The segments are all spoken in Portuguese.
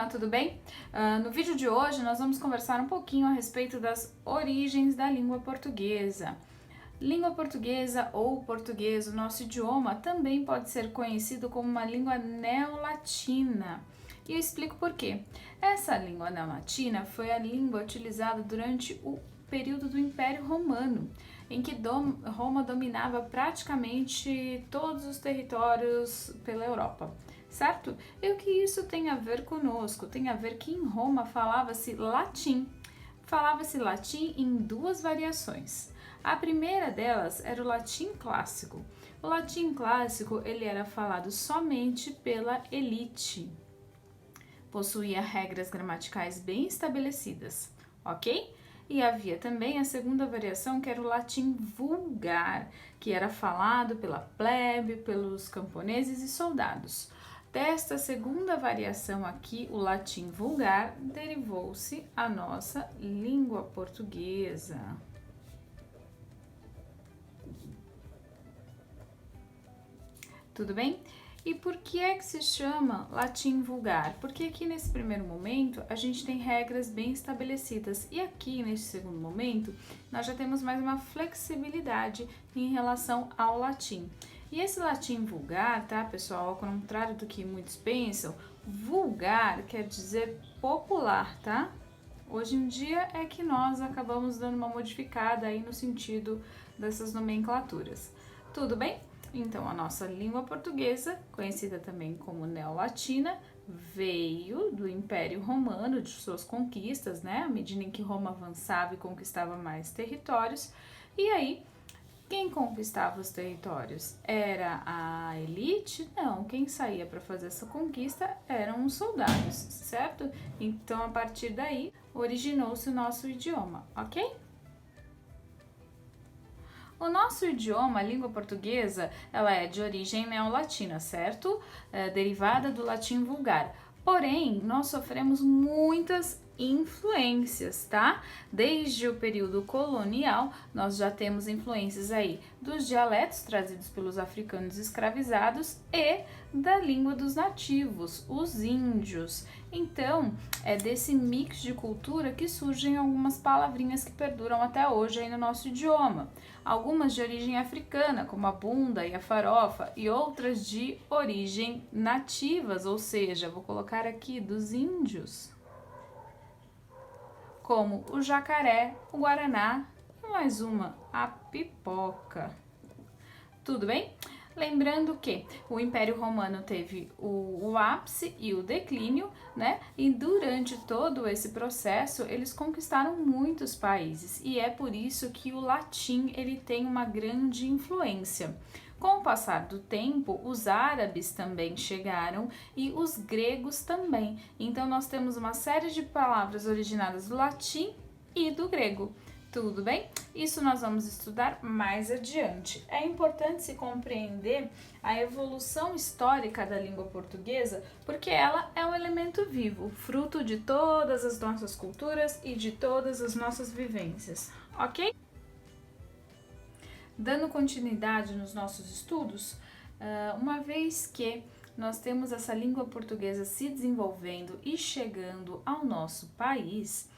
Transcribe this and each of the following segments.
tudo bem? No vídeo de hoje nós vamos conversar um pouquinho a respeito das origens da língua portuguesa. Língua portuguesa ou português, o nosso idioma, também pode ser conhecido como uma língua neolatina. E eu explico por quê. Essa língua neolatina foi a língua utilizada durante o período do Império Romano, em que Roma dominava praticamente todos os territórios pela Europa, certo? E o que isso tem a ver conosco? Tem a ver que em Roma falava-se latim. Falava-se latim em duas variações. A primeira delas era o latim clássico. O latim clássico ele era falado somente pela elite. Possuía regras gramaticais bem estabelecidas, ok? E havia também a segunda variação, que era o latim vulgar, que era falado pela plebe, pelos camponeses e soldados. Desta segunda variação aqui, o latim vulgar, derivou-se a nossa língua portuguesa. Tudo bem? E por que é que se chama latim vulgar? Porque aqui nesse primeiro momento a gente tem regras bem estabelecidas e aqui nesse segundo momento nós já temos mais uma flexibilidade em relação ao latim. E esse latim vulgar, tá, pessoal, ao contrário do que muitos pensam, vulgar quer dizer popular, tá? Hoje em dia é que nós acabamos dando uma modificada aí no sentido dessas nomenclaturas. Tudo bem? Então, a nossa língua portuguesa, conhecida também como neolatina, veio do Império Romano, de suas conquistas, né? À medida em que Roma avançava e conquistava mais territórios. E aí, quem conquistava os territórios? Era a elite? Não, quem saía para fazer essa conquista eram os soldados, certo? Então, a partir daí, originou-se o nosso idioma, ok? O nosso idioma, a língua portuguesa, ela é de origem neolatina, certo? Derivada do latim vulgar. Porém, nós sofremos muitas influências, tá? Desde o período colonial, nós já temos influências aí dos dialetos trazidos pelos africanos escravizados e da língua dos nativos, os índios. Então, é desse mix de cultura que surgem algumas palavrinhas que perduram até hoje aí no nosso idioma. Algumas de origem africana, como a bunda e a farofa, e outras de origem nativas, ou seja, vou colocar aqui dos índios, como o jacaré, o guaraná e mais uma, a pipoca. Tudo bem? Lembrando que o Império Romano teve o ápice e o declínio, né? E durante todo esse processo, eles conquistaram muitos países. E é por isso que o latim ele tem uma grande influência. Com o passar do tempo, os árabes também chegaram e os gregos também. Então, nós temos uma série de palavras originadas do latim e do grego. Tudo bem? Isso nós vamos estudar mais adiante. É importante se compreender a evolução histórica da língua portuguesa, porque ela é um elemento vivo, fruto de todas as nossas culturas e de todas as nossas vivências, ok? Dando continuidade nos nossos estudos, uma vez que nós temos essa língua portuguesa se desenvolvendo e chegando ao nosso país,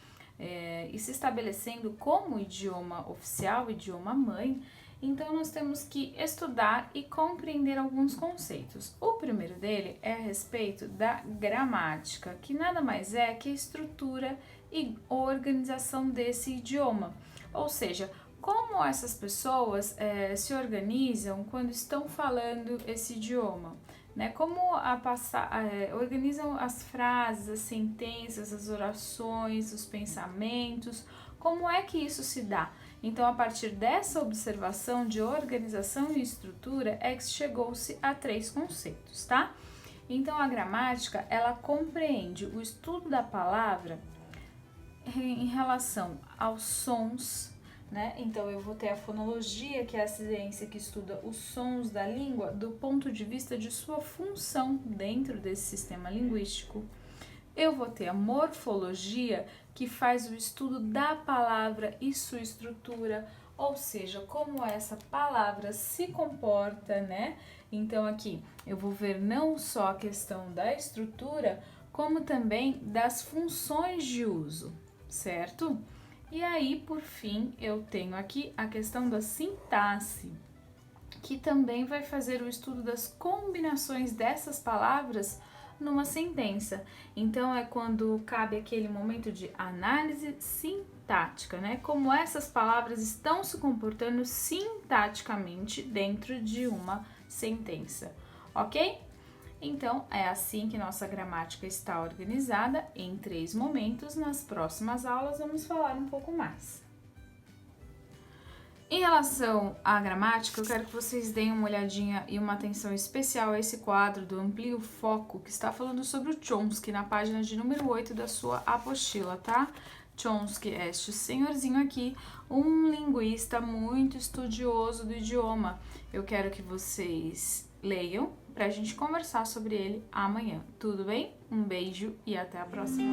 e se estabelecendo como idioma oficial, idioma mãe, então nós temos que estudar e compreender alguns conceitos. O primeiro dele é a respeito da gramática, que nada mais é que a estrutura e organização desse idioma, ou seja, como essas pessoas se organizam quando estão falando esse idioma. Né? Como organizam as frases, as sentenças, as orações, os pensamentos, como é que isso se dá? Então, a partir dessa observação de organização e estrutura é que chegou-se a 3 conceitos, tá? Então, a gramática, ela compreende o estudo da palavra em relação aos sons, né? Então, eu vou ter a fonologia, que é a ciência que estuda os sons da língua do ponto de vista de sua função dentro desse sistema linguístico. Eu vou ter a morfologia, que faz o estudo da palavra e sua estrutura, ou seja, como essa palavra se comporta, né? Então, aqui eu vou ver não só a questão da estrutura, como também das funções de uso, certo? E aí, por fim, eu tenho aqui a questão da sintaxe, que também vai fazer o estudo das combinações dessas palavras numa sentença. Então, é quando cabe aquele momento de análise sintática, né? Como essas palavras estão se comportando sintaticamente dentro de uma sentença, ok? Então, é assim que nossa gramática está organizada em 3 momentos. Nas próximas aulas, vamos falar um pouco mais. Em relação à gramática, eu quero que vocês deem uma olhadinha e uma atenção especial a esse quadro do Amplie o Foco, que está falando sobre o Chomsky, na página de número 8 da sua apostila, tá? Chomsky, este senhorzinho aqui, um linguista muito estudioso do idioma. Eu quero que vocês leiam para a gente conversar sobre ele amanhã, tudo bem? Um beijo e até a próxima!